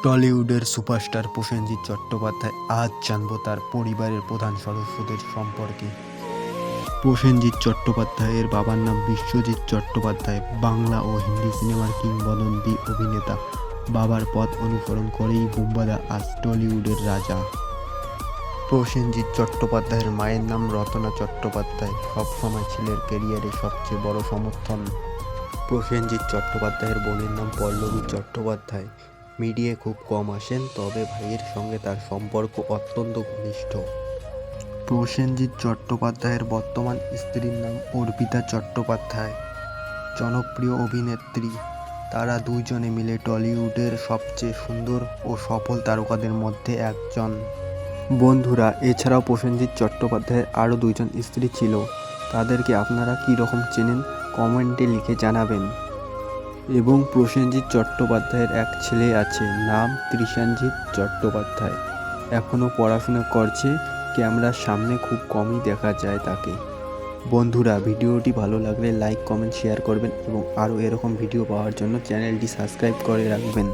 টলিউডের superstar Prosenjit Chattopadhyay. আজ জানব তার পরিবারের প্রধান সদস্যদের সম্পর্কে। প্রসেনজিৎ চট্টোপাধ্যায়ের বাবার নাম বিশ্বজিৎ চট্টোপাধ্যায়, বাংলা ও হিন্দি সিনেমার কিংবদন্তি অভিনেতা। বাবার পথ অনুসরণ করেই বুম্বাদা আজ টলিউডের রাজা। প্রসেনজিৎ চট্টোপাধ্যায়ের মায়ের নাম রত্না চট্টোপাধ্যায়, সবসময় ছেলের ক্যারিয়ারে সবচেয়ে বড় সমর্থন। প্রসেনজিৎ চট্টোপাধ্যায়ের বোনের নাম পল্লবী চট্টোপাধ্যায়। মিডিয়ায় খুব কম আসেন, তবে ভাইয়ের সঙ্গে তার সম্পর্ক অত্যন্ত ঘনিষ্ঠ। প্রসেনজিৎ চট্টোপাধ্যায়ের বর্তমান স্ত্রীর নাম অর্পিতা চট্টোপাধ্যায়, জনপ্রিয় অভিনেত্রী। তারা দুইজনে মিলে টলিউডের সবচেয়ে সুন্দর ও সফল তারকাদের মধ্যে একজন। বন্ধুরা, এছাড়াও প্রসেনজিৎ চট্টোপাধ্যায়ের আরও দুইজন স্ত্রী ছিল। তাদেরকে আপনারা কী রকম চেনেন কমেন্টে লিখে জানাবেন। এবং প্রসেনজিৎ চট্টোপাধ্যায়ের এক ছেলে আছে, নাম ত্রিশানজিৎ চট্টোপাধ্যায়। এখনও পড়াশোনা করছে, ক্যামেরার সামনে খুব কমই দেখা যায় তাকে। বন্ধুরা, ভিডিওটি ভালো লাগলে লাইক, কমেন্ট, শেয়ার করবেন এবং আরও এরকম ভিডিও পাওয়ার জন্য চ্যানেলটি সাবস্ক্রাইব করে রাখবেন।